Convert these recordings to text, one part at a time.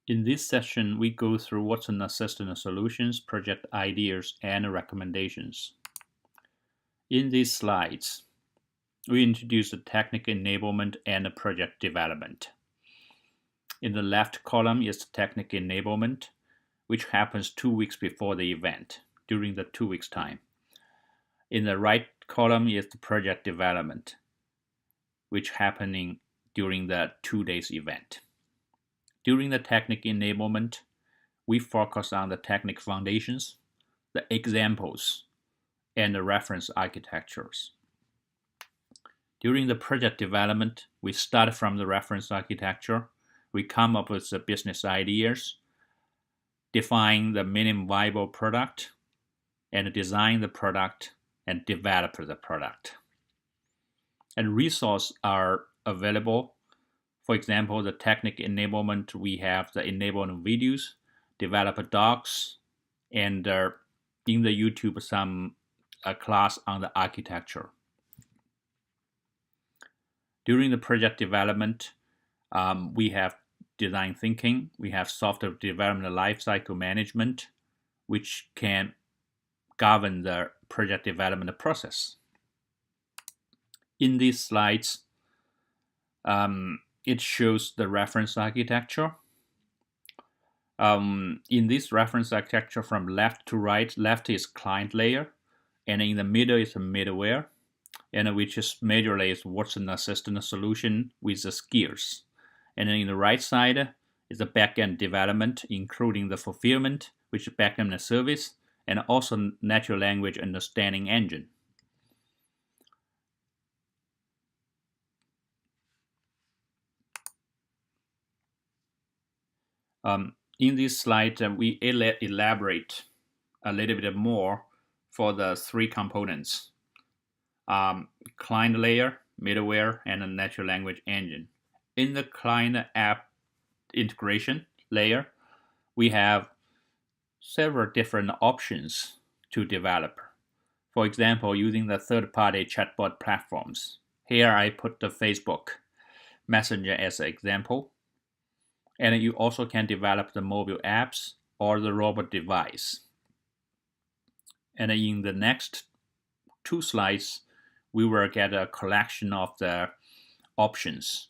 In this session, we go through Watson Assistant solutions, project ideas, and recommendations. In these slides, we introduce the technical enablement and the project development. In the left column is the technical enablement, which happens 2 weeks before the event, during the 2 weeks time. In the right column is the project development, which happening during the 2 days event. During the technical enablement, we focus on the technical foundations, the examples, and the reference architectures. During the project development, we start from the reference architecture. We come up with the business ideas, define the minimum viable product, and design the product and develop the product. And resources are available. For example, the technical enablement, we have the enablement videos, developer docs, and in the YouTube, some class on the architecture. During the project development, we have design thinking, we have software development lifecycle management, which can govern the project development process. In these slides, it shows the reference architecture. In this reference architecture, from left to right, left is client layer, and in the middle is the middleware, and which is majorly is Watson Assistant solution with the skills. And then in the right side is the backend development, including the fulfillment, which is backend service, and also natural language understanding engine. In this slide, we elaborate a little bit more for the 3 components: client layer, middleware, and a natural language engine. In the client app integration layer, we have several different options to develop. For example, using the third-party chatbot platforms. Here I put the Facebook Messenger as an example. And you also can develop the mobile apps or the robot device. And in the next 2 slides, we will get a collection of the options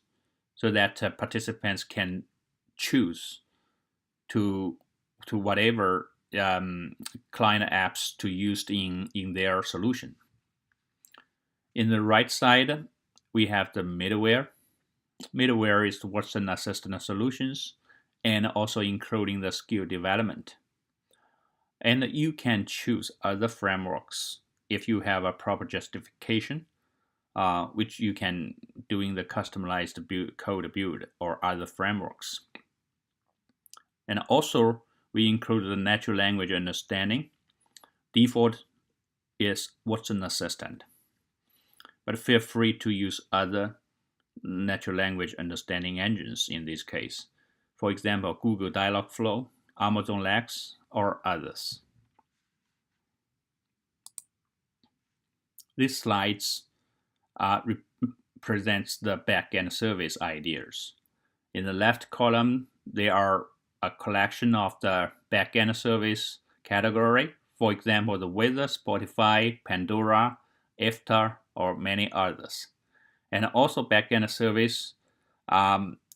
so that participants can choose to whatever client apps to use in their solution. In the right side, we have the middleware. Middleware is Watson Assistant solutions, and also including the skill development. And you can choose other frameworks if you have a proper justification, which you can doing the customized code build or other frameworks. And also we include the natural language understanding. Default is Watson Assistant, but feel free to use other natural language understanding engines in this case. For example, Google Dialogflow, Amazon Lex, or others. These slides presents the backend service ideas. In the left column, there are a collection of the backend service category. For example, the weather, Spotify, Pandora, Iftar, or many others. And also backend service,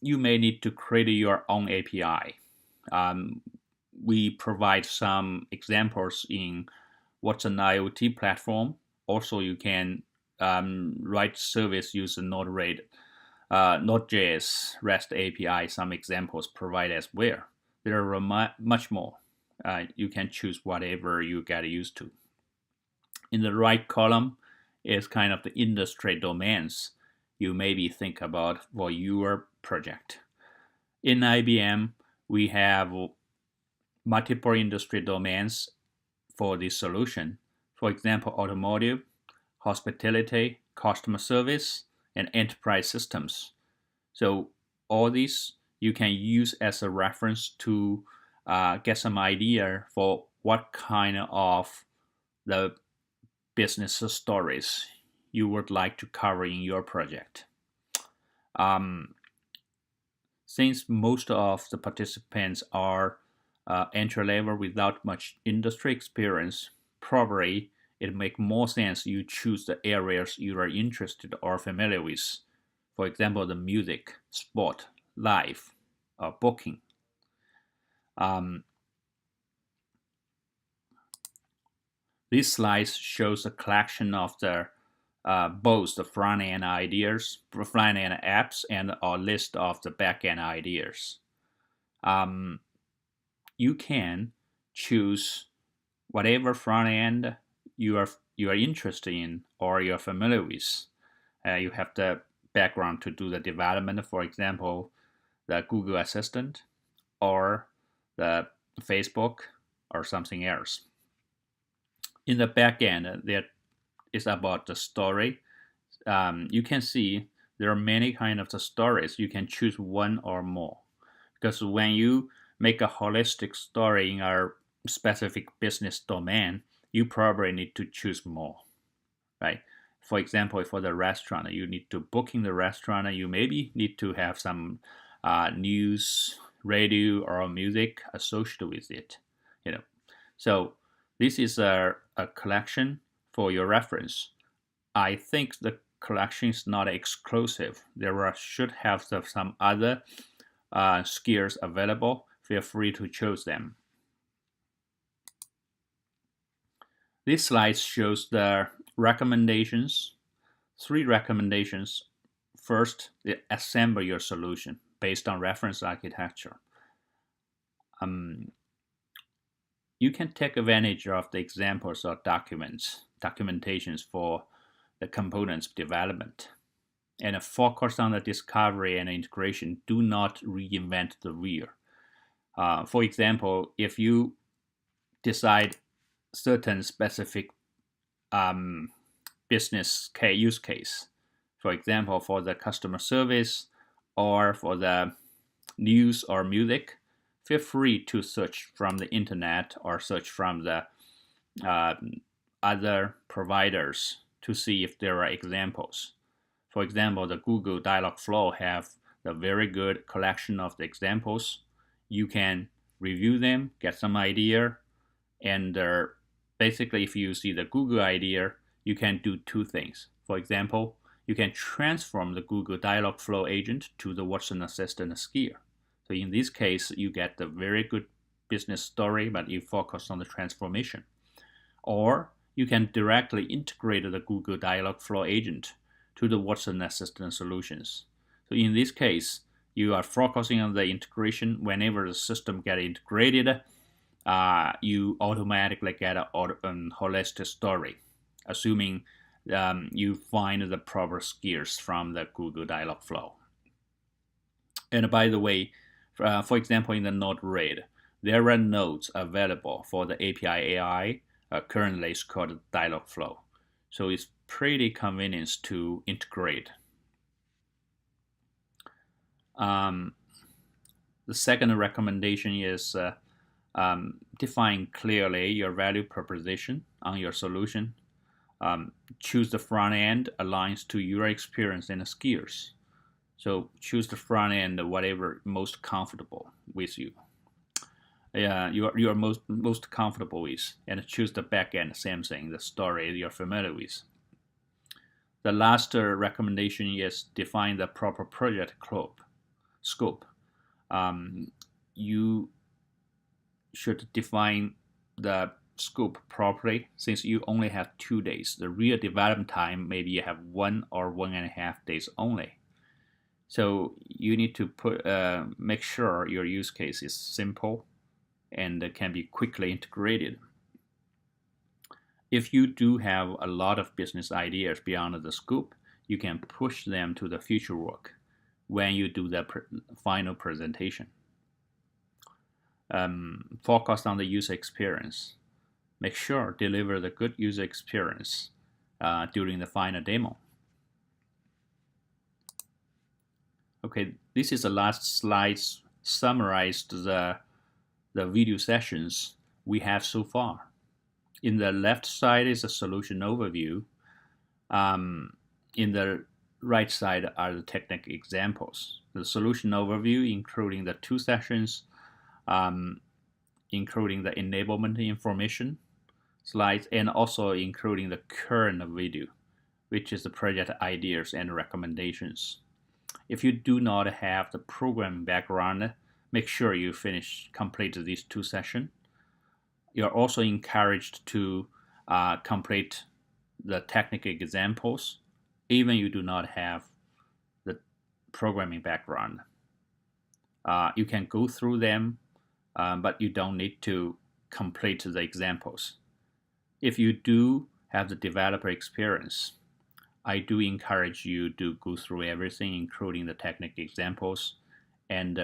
you may need to create your own API. We provide some examples in Watson IoT platform. Also, you can write service using Node.js REST API. Some examples provide as well. There are much more. You can choose whatever you get used to. In the right column is kind of the industry domains you maybe think about for your project. In IBM, we have multiple industry domains for this solution. For example, automotive, hospitality, customer service, and enterprise systems. So all these you can use as a reference to get some idea for what kind of the business stories you would like to cover in your project. Since most of the participants are entry level without much industry experience, probably it makes more sense you choose the areas you are interested or familiar with. For example, the music, sport, live, booking. Um, This slide shows a collection of the both the front end ideas, front end apps, and a list of the back end ideas. Um, you can choose whatever front end you are interested in or you're familiar with. You have the background to do the development, for example, the Google Assistant or the Facebook or something else. In the back end, there is about the story. You can see there are many kind of the stories. You can choose one or more, because when you make a holistic story in a specific business domain, you probably need to choose more, right? For example, for the restaurant, you need to book in the restaurant. You maybe need to have some news, radio, or music associated with it. You know, so this is a collection for your reference. I think the collection is not exclusive. Should have some other skills available. Feel free to choose them. This slide shows the recommendations, 3 recommendations. First, assemble your solution based on reference architecture. You can take advantage of the examples or documentations for the components development, and focus on the discovery and integration. Do not reinvent the wheel. For example, if you decide certain specific business use case, for example, for the customer service or for the news or music, feel free to search from the internet or search from the other providers to see if there are examples. For example, the Google Dialogflow have a very good collection of the examples. You can review them, get some idea, and basically if you see the Google idea, you can do 2 things. For example, you can transform the Google Dialogflow agent to the Watson Assistant skill. So in this case, you get the very good business story, but you focus on the transformation. Or you can directly integrate the Google Dialogflow agent to the Watson Assistant solutions. So in this case, you are focusing on the integration. Whenever the system gets integrated, you automatically get a holistic story, assuming you find the proper skills from the Google Dialogflow. And by the way, for example, in the Node-RED, there are nodes available for the API AI. Currently, it's called Dialogflow. So it's pretty convenient to integrate. The second recommendation is define clearly your value proposition on your solution. Choose the front end aligns to your experience and skills. So choose the front end, whatever most comfortable with you. You are most comfortable with, and choose the back end, same thing, the story you're familiar with. The last recommendation is define the proper project scope. You should define the scope properly, since you only have 2 days. The real development time, maybe you have 1 or 1.5 days only. So you need to make sure your use case is simple and can be quickly integrated. If you do have a lot of business ideas beyond the scope, you can push them to the future work when you do the final presentation. Focus on the user experience. Make sure deliver the good user experience during the final demo. Okay, this is the last slide summarized the video sessions we have so far. In the left side is a solution overview. In the right side are the technical examples. The solution overview, including the 2 sessions, including the enablement information slides, and also including the current video, which is the project ideas and recommendations. If you do not have the programming background, make sure you complete these 2 sessions. You're also encouraged to complete the technical examples, even you do not have the programming background. You can go through them, but you don't need to complete the examples. If you do have the developer experience, I do encourage you to go through everything, including the technical examples, and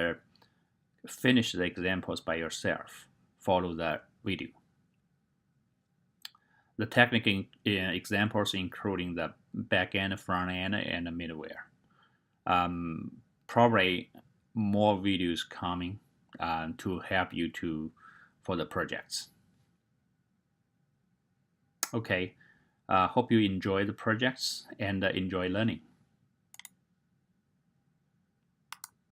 finish the examples by yourself. Follow the video. The technical examples including the backend, front end, and the middleware. Probably more videos coming to help you for the projects. Okay, hope you enjoy the projects and enjoy learning.